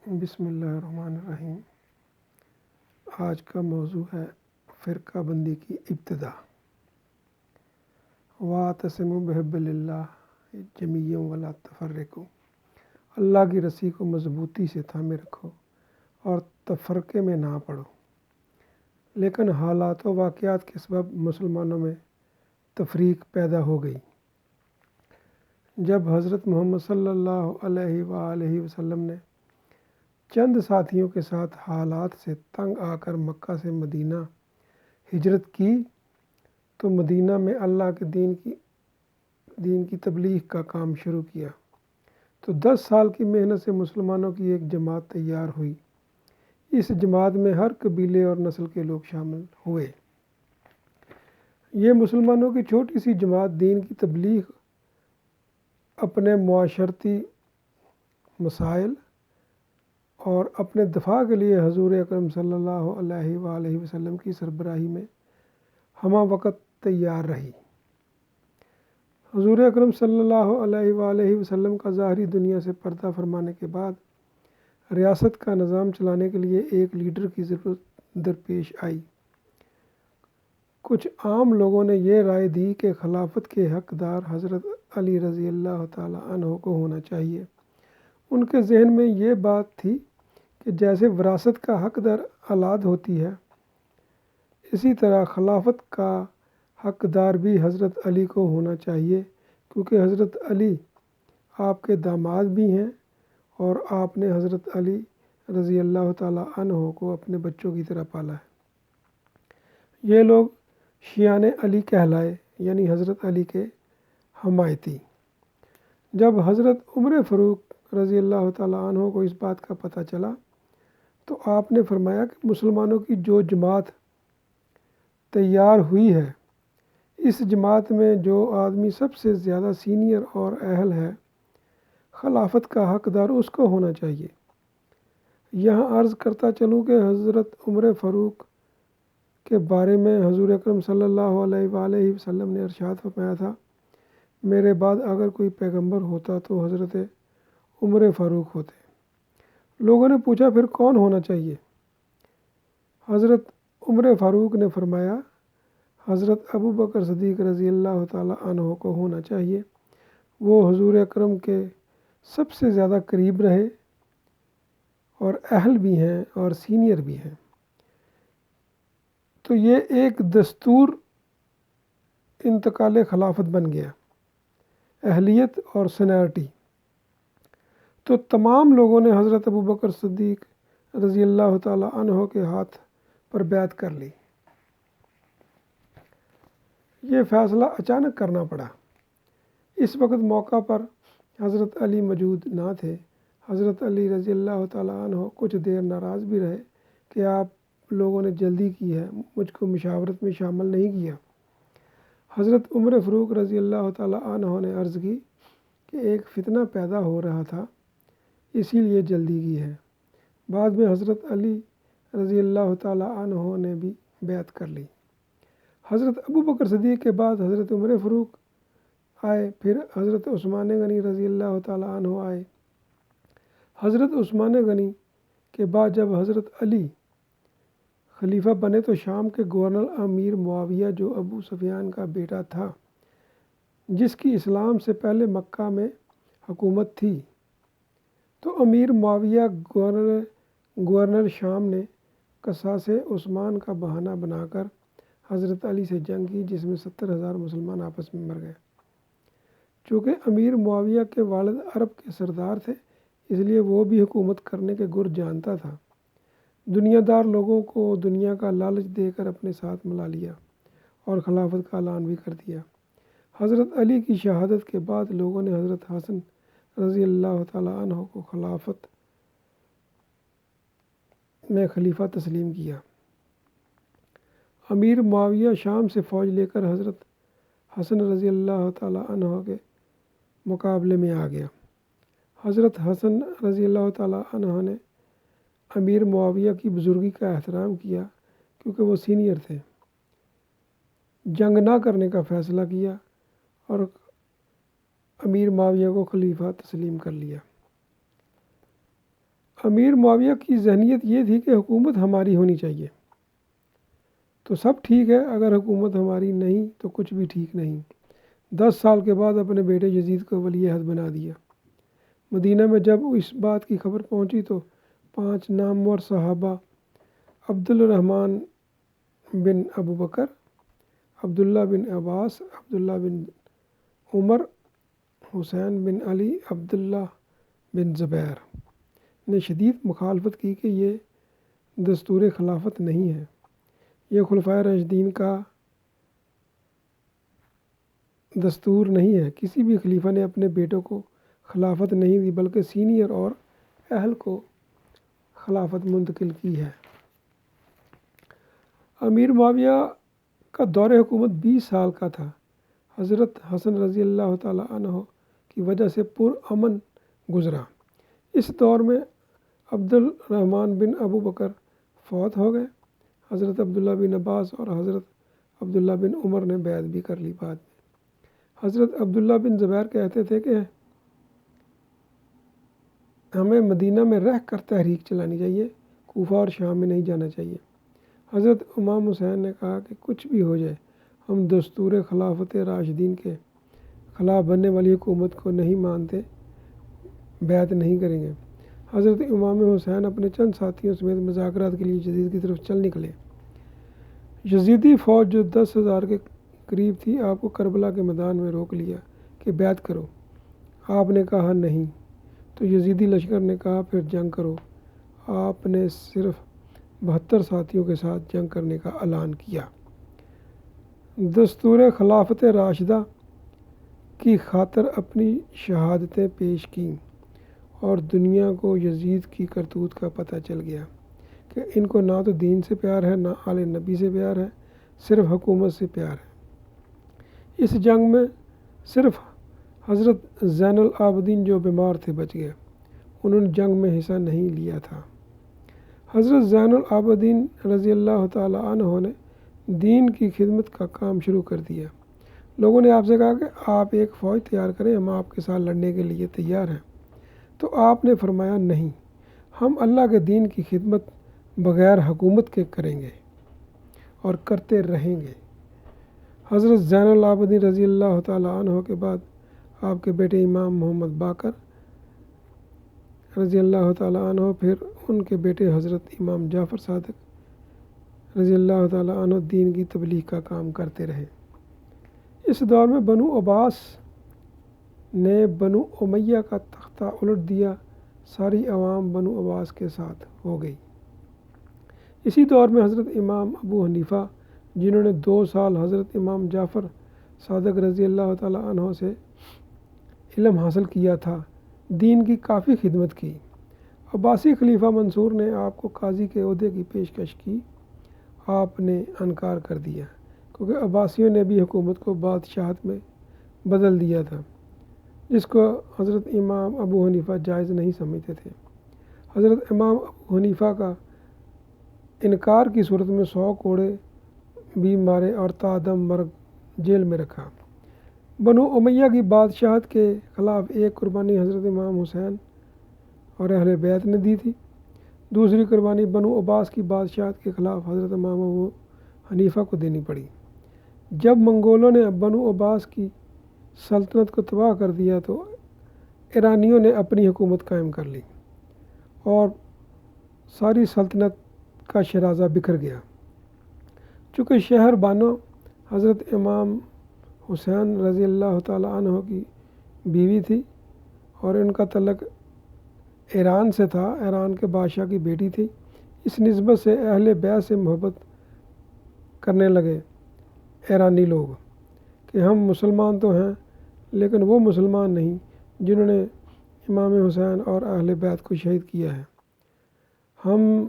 بسم اللہ الرحمن الرحیم۔ آج کا موضوع ہے فرقہ بندی کی ابتدا۔ واعتصموا بحبل اللہ جمیعا ولا تفرقوا، اللہ کی رسی کو مضبوطی سے تھامے رکھو اور تفرقے میں نہ پڑو۔ لیکن حالات و واقعات کے سبب مسلمانوں میں تفریق پیدا ہو گئی۔ جب حضرت محمد صلی اللہ علیہ وآلہ وسلم نے چند ساتھیوں کے ساتھ حالات سے تنگ آ کر مکہ سے مدینہ ہجرت کی تو مدینہ میں اللہ کے دین کی تبلیغ کا کام شروع کیا تو 10 سال کی محنت سے مسلمانوں کی ایک جماعت تیار ہوئی۔ اس جماعت میں ہر قبیلے اور نسل کے لوگ شامل ہوئے۔ یہ مسلمانوں کی چھوٹی سی جماعت دین کی تبلیغ، اپنے معاشرتی مسائل اور اپنے دفاع کے لیے حضور اکرم صلی اللہ علیہ وآلہ وسلم کی سربراہی میں ہمہ وقت تیار رہی۔ حضور اکرم صلی اللہ علیہ وآلہ وسلم کا ظاہری دنیا سے پردہ فرمانے کے بعد ریاست کا نظام چلانے کے لیے ایک لیڈر کی ضرورت درپیش آئی۔ کچھ عام لوگوں نے یہ رائے دی کہ خلافت کے حقدار حضرت علی رضی اللہ تعالیٰ عنہ کو ہونا چاہیے۔ ان کے ذہن میں یہ بات تھی کہ جیسے وراثت کا حق در اولاد ہوتی ہے، اسی طرح خلافت کا حقدار بھی حضرت علی کو ہونا چاہیے، کیونکہ حضرت علی آپ کے داماد بھی ہیں اور آپ نے حضرت علی رضی اللہ تعالیٰ عنہ کو اپنے بچوں کی طرح پالا ہے۔ یہ لوگ شیعان علی کہلائے، یعنی حضرت علی کے حمایتی۔ جب حضرت عمر فاروق رضی اللہ تعالیٰ عنہ کو اس بات کا پتہ چلا تو آپ نے فرمایا کہ مسلمانوں کی جو جماعت تیار ہوئی ہے، اس جماعت میں جو آدمی سب سے زیادہ سینئر اور اہل ہے، خلافت کا حقدار اس کو ہونا چاہیے۔ یہاں عرض کرتا چلوں کہ حضرت عمر فاروق کے بارے میں حضور اکرم صلی اللہ علیہ وآلہ وسلم نے ارشاد فرمایا تھا، میرے بعد اگر کوئی پیغمبر ہوتا تو حضرت عمر فاروق ہوتے۔ لوگوں نے پوچھا پھر کون ہونا چاہیے؟ حضرت عمر فاروق نے فرمایا حضرت ابو بکر صدیق رضی اللہ تعالیٰ عنہ کو ہونا چاہیے۔ وہ حضور اکرم کے سب سے زیادہ قریب رہے اور اہل بھی ہیں اور سینئر بھی ہیں۔ تو یہ ایک دستور انتقال خلافت بن گیا، اہلیت اور سینئرٹی۔ تو تمام لوگوں نے حضرت ابو بکر صدیق رضی اللہ تعالیٰ عنہ کے ہاتھ پر بیعت کر لی۔ یہ فیصلہ اچانک کرنا پڑا۔ اس وقت موقع پر حضرت علی موجود نہ تھے۔ حضرت علی رضی اللہ تعالیٰ عنہ کچھ دیر ناراض بھی رہے کہ آپ لوگوں نے جلدی کی ہے، مجھ کو مشاورت میں شامل نہیں کیا۔ حضرت عمر فاروق رضی اللہ تعالیٰ عنہ نے عرض کی کہ ایک فتنہ پیدا ہو رہا تھا، اسی لیے جلدی کی ہے۔ بعد میں حضرت علی رضی اللہ تعالیٰ عنہ نے بھی بیعت کر لی۔ حضرت ابو بکر صدیق کے بعد حضرت عمر فاروق آئے، پھر حضرت عثمان غنی رضی اللہ تعالیٰ عنہ آئے۔ حضرت عثمان غنی کے بعد جب حضرت علی خلیفہ بنے تو شام کے گورنر امیر معاویہ، جو ابو سفیان کا بیٹا تھا، جس کی اسلام سے پہلے مکہ میں حکومت تھی، تو امیر معاویہ گورنر شام نے قصاص عثمان کا بہانہ بنا کر حضرت علی سے جنگ کی، جس میں 70,000 مسلمان آپس میں مر گئے۔ چونکہ امیر معاویہ کے والد عرب کے سردار تھے، اس لیے وہ بھی حکومت کرنے کے گر جانتا تھا۔ دنیا دار لوگوں کو دنیا کا لالچ دے کر اپنے ساتھ ملا لیا اور خلافت کا اعلان بھی کر دیا۔ حضرت علی کی شہادت کے بعد لوگوں نے حضرت حسن رضی اللہ تعالیٰ عنہ کو خلافت میں خلیفہ تسلیم کیا۔ امیر معاویہ شام سے فوج لے کر حضرت حسن رضی اللہ تعالیٰ عنہ کے مقابلے میں آ گیا۔ حضرت حسن رضی اللہ تعالیٰ عنہ نے امیر معاویہ کی بزرگی کا احترام کیا، کیونکہ وہ سینئر تھے، جنگ نہ کرنے کا فیصلہ کیا اور امیر معاویہ کو خلیفہ تسلیم کر لیا۔ امیر معاویہ کی ذہنیت یہ تھی کہ حکومت ہماری ہونی چاہیے تو سب ٹھیک ہے، اگر حکومت ہماری نہیں تو کچھ بھی ٹھیک نہیں۔ 10 سال کے بعد اپنے بیٹے یزید کو ولی عہد بنا دیا۔ مدینہ میں جب اس بات کی خبر پہنچی تو 5 نامور صحابہ عبد الرحمن بن ابو بکر، عبداللہ بن عباس، عبداللہ بن عمر، حسین بن علی، عبداللہ بن زبیر نے شدید مخالفت کی کہ یہ دستور خلافت نہیں ہے، یہ خلفائے راشدین کا دستور نہیں ہے۔ کسی بھی خلیفہ نے اپنے بیٹوں کو خلافت نہیں دی بلکہ سینئر اور اہل کو خلافت منتقل کی ہے۔ امیر معاویہ کا دور حکومت 20 سال کا تھا۔ حضرت حسن رضی اللہ تعالیٰ عنہ کی وجہ سے پرامن گزرا۔ اس دور میں عبد الرحمن بن ابو بکر فوت ہو گئے۔ حضرت عبداللہ بن عباس اور حضرت عبداللہ بن عمر نے بیعت بھی کر لی۔ بعد میں حضرت عبداللہ بن زبیر کہتے تھے کہ ہمیں مدینہ میں رہ کر تحریک چلانی چاہیے، کوفہ اور شام میں نہیں جانا چاہیے۔ حضرت امام حسین نے کہا کہ کچھ بھی ہو جائے ہم دستور خلافت راشدین کے خلاف بننے والی حکومت کو نہیں مانتے، بیعت نہیں کریں گے۔ حضرت امام حسین اپنے چند ساتھیوں سمیت مذاکرات کے لیے یزید کی طرف چل نکلے۔ یزیدی فوج جو 10,000 کے قریب تھی آپ کو کربلا کے میدان میں روک لیا کہ بیعت کرو۔ آپ نے کہا نہیں، تو یزیدی لشکر نے کہا پھر جنگ کرو۔ آپ نے صرف 72 ساتھیوں کے ساتھ جنگ کرنے کا اعلان کیا۔ دستور خلافت راشدہ کی خاطر اپنی شہادتیں پیش کیں اور دنیا کو یزید کی کرتوت کا پتہ چل گیا کہ ان کو نہ تو دین سے پیار ہے، نہ آل نبی سے پیار ہے، صرف حکومت سے پیار ہے۔ اس جنگ میں صرف حضرت زین العابدین جو بیمار تھے بچ گئے، انہوں نے جنگ میں حصہ نہیں لیا تھا۔ حضرت زین العابدین رضی اللہ تعالیٰ عنہ نے دین کی خدمت کا کام شروع کر دیا۔ لوگوں نے آپ سے کہا کہ آپ ایک فوج تیار کریں، ہم آپ کے ساتھ لڑنے کے لیے تیار ہیں۔ تو آپ نے فرمایا نہیں، ہم اللہ کے دین کی خدمت بغیر حکومت کے کریں گے اور کرتے رہیں گے۔ حضرت زین العابدین رضی اللہ تعالیٰ عنہ کے بعد آپ کے بیٹے امام محمد باقر رضی اللہ تعالیٰ عنہ، پھر ان کے بیٹے حضرت امام جعفر صادق رضی اللہ تعالیٰ عنہ دین کی تبلیغ کا کام کرتے رہے۔ اس دور میں بنو عباس نے بنو امیہ کا تختہ الٹ دیا، ساری عوام بنو عباس کے ساتھ ہو گئی۔ اسی دور میں حضرت امام ابو حنیفہ جنہوں نے 2 سال حضرت امام جعفر صادق رضی اللہ تعالیٰ عنہ سے علم حاصل کیا تھا، دین کی کافی خدمت کی۔ عباسی خلیفہ منصور نے آپ کو قاضی کے عہدے کی پیشکش کی، آپ نے انکار کر دیا کیونکہ عباسیوں نے بھی حکومت کو بادشاہت میں بدل دیا تھا، جس کو حضرت امام ابو حنیفہ جائز نہیں سمجھتے تھے۔ حضرت امام ابو حنیفہ کا انکار کی صورت میں 100 کوڑے بھی مارے اور تادم مرگ جیل میں رکھا۔ بنو امیہ کی بادشاہت کے خلاف ایک قربانی حضرت امام حسین اور اہل بیت نے دی تھی، دوسری قربانی بنو عباس کی بادشاہت کے خلاف حضرت امام ابو حنیفہ کو دینی پڑی۔ جب منگولوں نے بنو عباس کی سلطنت کو تباہ کر دیا تو ایرانیوں نے اپنی حکومت قائم کر لی اور ساری سلطنت کا شیرازہ بکھر گیا۔ چونکہ شہر بانو حضرت امام حسین رضی اللہ تعالیٰ عنہ کی بیوی تھی اور ان کا تعلق ایران سے تھا، ایران کے بادشاہ کی بیٹی تھی، اس نسبت سے اہل بیت سے محبت کرنے لگے ایرانی لوگ کہ ہم مسلمان تو ہیں لیکن وہ مسلمان نہیں جنہوں نے امام حسین اور اہل بیت کو شہید کیا ہے۔ ہم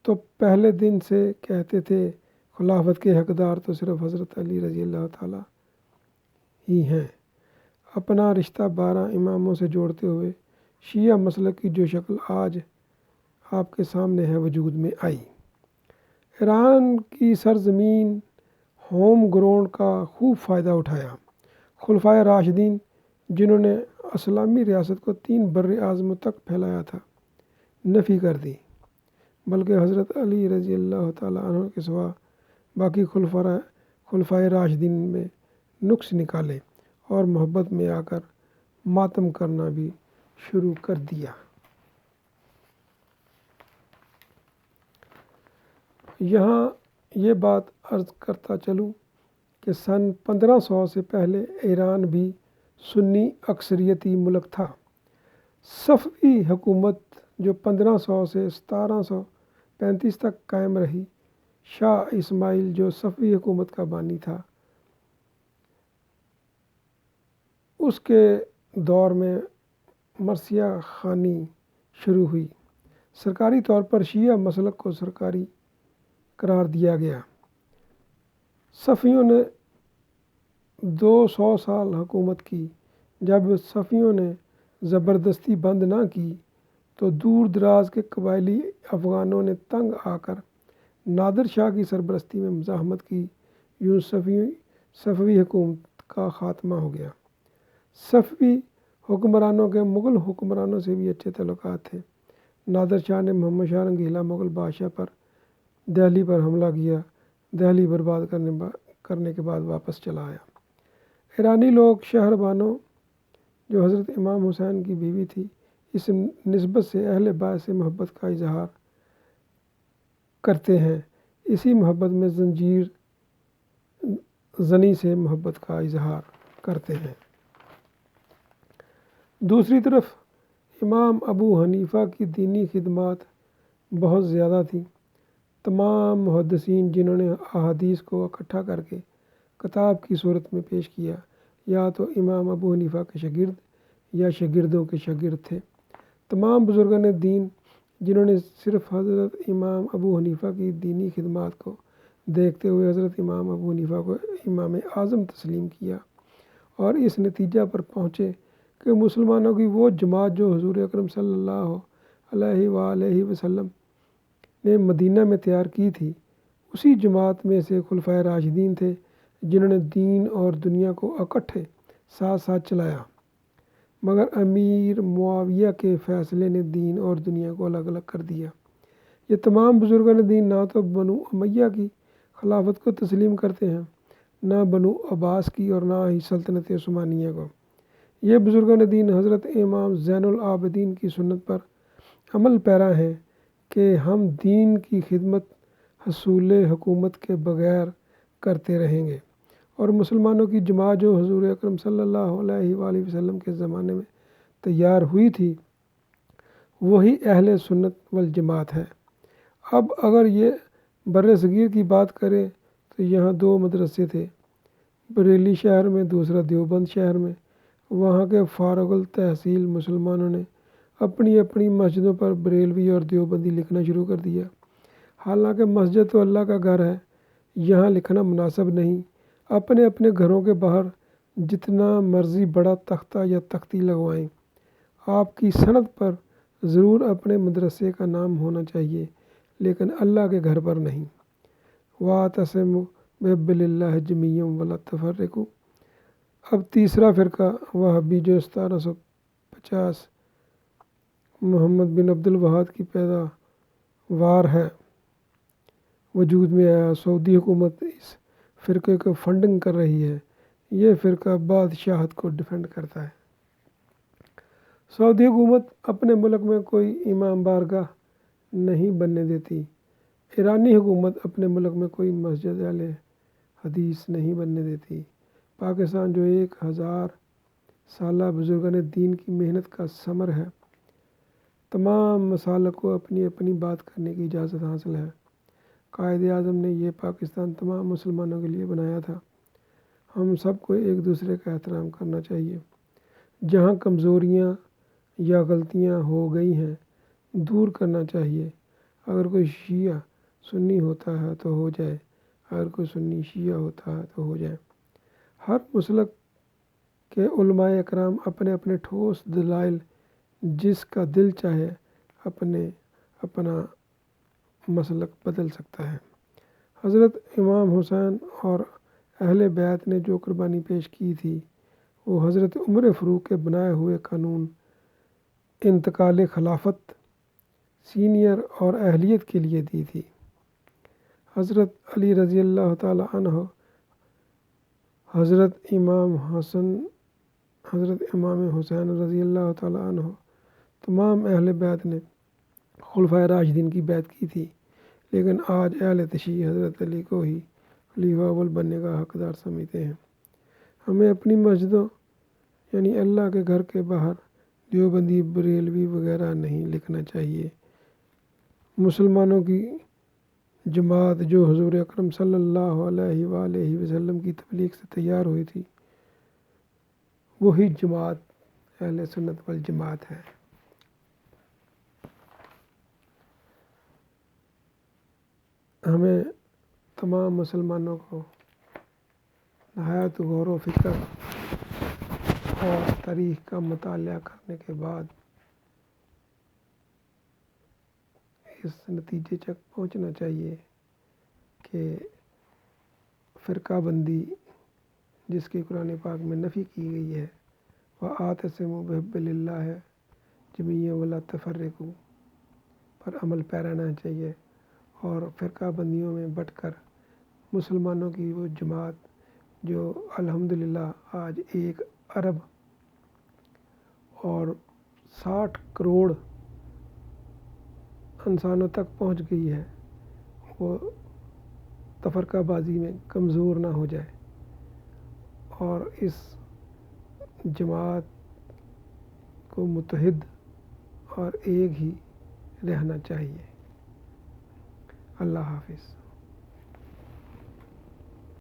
تو پہلے دن سے کہتے تھے خلافت کے حقدار تو صرف حضرت علی رضی اللہ تعالیٰ ہی ہیں۔ اپنا رشتہ 12 اماموں سے جوڑتے ہوئے شیعہ مسلک کی جو شکل آج آپ کے سامنے ہے وجود میں آئی۔ ایران کی سرزمین ہوم گراؤنڈ کا خوب فائدہ اٹھایا۔ خلفائے راشدین جنہوں نے اسلامی ریاست کو 3 بر اعظموں تک پھیلایا تھا، نفی کر دی، بلکہ حضرت علی رضی اللہ تعالیٰ عنہ کے سوا باقی خلفائے راشدین میں نقص نکالے اور محبت میں آ کر ماتم کرنا بھی شروع کر دیا۔ یہاں یہ بات عرض کرتا چلوں کہ سن 1500 سے پہلے ایران بھی سنی اکثریتی ملک تھا۔ صفوی حکومت جو 1500 سے 1735 تک قائم رہی، شاہ اسماعیل جو صفوی حکومت کا بانی تھا، اس کے دور میں مرثیہ خوانی شروع ہوئی۔ سرکاری طور پر شیعہ مسلک کو سرکاری قرار دیا گیا۔ صفویوں نے 200 سال حکومت کی۔ جب صفویوں نے زبردستی بند نہ کی تو دور دراز کے قبائلی افغانوں نے تنگ آ کر نادر شاہ کی سرپرستی میں مزاحمت کی۔ یوں صفوی حکومت کا خاتمہ ہو گیا۔ صفوی حکمرانوں کے مغل حکمرانوں سے بھی اچھے تعلقات تھے۔ نادر شاہ نے محمد شاہ رنگیلا مغل بادشاہ پر دہلی پر حملہ کیا، دہلی برباد کرنے کے بعد واپس چلا آیا۔ ایرانی لوگ شہر بانو جو حضرت امام حسین کی بیوی تھی، اس نسبت سے اہل بیت سے محبت کا اظہار کرتے ہیں، اسی محبت میں زنجیر زنی سے محبت کا اظہار کرتے ہیں۔ دوسری طرف امام ابو حنیفہ کی دینی خدمات بہت زیادہ تھیں۔ تمام محدثین جنہوں نے احادیث کو اکٹھا کر کے کتاب کی صورت میں پیش کیا، یا تو امام ابو حنیفہ کے شاگرد یا شاگردوں کے شاگرد تھے۔ تمام بزرگان دین جنہوں نے صرف حضرت امام ابو حنیفہ کی دینی خدمات کو دیکھتے ہوئے حضرت امام ابو حنیفہ کو امام اعظم تسلیم کیا، اور اس نتیجہ پر پہنچے کہ مسلمانوں کی وہ جماعت جو حضور اکرم صلی اللہ علیہ وآلہ وسلم نے مدینہ میں تیار کی تھی، اسی جماعت میں سے خلفائے راشدین تھے جنہوں نے دین اور دنیا کو اکٹھے ساتھ ساتھ چلایا، مگر امیر معاویہ کے فیصلے نے دین اور دنیا کو الگ الگ کر دیا۔ یہ تمام بزرگان دین نہ تو بنو امیہ کی خلافت کو تسلیم کرتے ہیں، نہ بنو عباس کی، اور نہ ہی سلطنت عثمانیہ کو۔ یہ بزرگان دین حضرت امام زین العابدین کی سنت پر عمل پیرا ہیں کہ ہم دین کی خدمت حصول حکومت کے بغیر کرتے رہیں گے، اور مسلمانوں کی جماعت جو حضور اکرم صلی اللہ علیہ وآلہ وسلم کے زمانے میں تیار ہوئی تھی، وہی اہل سنت والجماعت ہے۔ اب اگر یہ بر صغیر کی بات کریں تو یہاں 2 مدرسے تھے، بریلی شہر میں، دوسرا دیوبند شہر میں۔ وہاں کے فارغ التحصیل مسلمانوں نے اپنی اپنی مسجدوں پر بریلوی اور دیوبندی لکھنا شروع کر دیا۔ حالانکہ مسجد تو اللہ کا گھر ہے، یہاں لکھنا مناسب نہیں۔ اپنے اپنے گھروں کے باہر جتنا مرضی بڑا تختہ یا تختی لگوائیں، آپ کی سند پر ضرور اپنے مدرسے کا نام ہونا چاہیے، لیکن اللہ کے گھر پر نہیں۔ وَاعْتَصِمُوا بِحَبْلِ اللَّهِ جَمِيعًا وَلَا تَفَرَّقُوا۔ اب تیسرا فرقہ وہابی جو 1750 محمد بن عبد الوہاب کی پیداوار ہے، وجود میں آیا۔ سعودی حکومت اس فرقے کو فنڈنگ کر رہی ہے۔ یہ فرقہ بادشاہت کو ڈیفینڈ کرتا ہے۔ سعودی حکومت اپنے ملک میں کوئی امام بارگاہ نہیں بننے دیتی۔ ایرانی حکومت اپنے ملک میں کوئی مسجد اہل حدیث نہیں بننے دیتی۔ پاکستان جو 1000 سالہ بزرگان دین کی محنت کا ثمر ہے، تمام مسالک کو اپنی اپنی بات کرنے کی اجازت حاصل ہے۔ قائد اعظم نے یہ پاکستان تمام مسلمانوں کے لیے بنایا تھا۔ ہم سب کو ایک دوسرے کا احترام کرنا چاہیے۔ جہاں کمزوریاں یا غلطیاں ہو گئی ہیں، دور کرنا چاہیے۔ اگر کوئی شیعہ سنی ہوتا ہے تو ہو جائے، اگر کوئی سنی شیعہ ہوتا ہے تو ہو جائے۔ ہر مسلک کے علماء اکرام اپنے اپنے ٹھوس دلائل جس کا دل چاہے اپنا مسلک بدل سکتا ہے۔ حضرت امام حسین اور اہل بیت نے جو قربانی پیش کی تھی، وہ حضرت عمر فاروق کے بنائے ہوئے قانون انتقال خلافت سینئر اور اہلیت کے لیے دی تھی۔ حضرت علی رضی اللہ تعالیٰ عنہ، حضرت امام حسین رضی اللہ تعالیٰ عنہ، تمام اہل بیت نے خلفائے راشدین کی بیعت کی تھی، لیکن آج اہل تشیع حضرت علی کو ہی خلیفہ اول بننے کا حقدار سمجھتے ہیں۔ ہمیں اپنی مسجدوں یعنی اللہ کے گھر کے باہر دیوبندی، بریلوی وغیرہ نہیں لکھنا چاہیے۔ مسلمانوں کی جماعت جو حضور اکرم صلی اللہ علیہ وآلہ وسلم کی تبلیغ سے تیار ہوئی تھی، وہی جماعت اہل سنت والجماعت ہے۔ ہمیں تمام مسلمانوں کو نہایت غور و فکر اور تاریخ کا مطالعہ کرنے کے بعد اس نتیجے تک پہنچنا چاہیے کہ فرقہ بندی جس کی قرآن پاک میں نفی کی گئی ہے، وَاعْتَصِمُوا بِحَبْلِ اللَّهِ جَمِيعًا وَلَا تَفَرَّقُوا پر عمل پیرا رہنا چاہیے، اور فرقہ بندیوں میں بٹ کر مسلمانوں کی وہ جماعت جو الحمدللہ آج 1 ارب اور 60 کروڑ انسانوں تک پہنچ گئی ہے، وہ تفرقہ بازی میں کمزور نہ ہو جائے اور اس جماعت کو متحد اور ایک ہی رہنا چاہیے۔ اللہ حافظ۔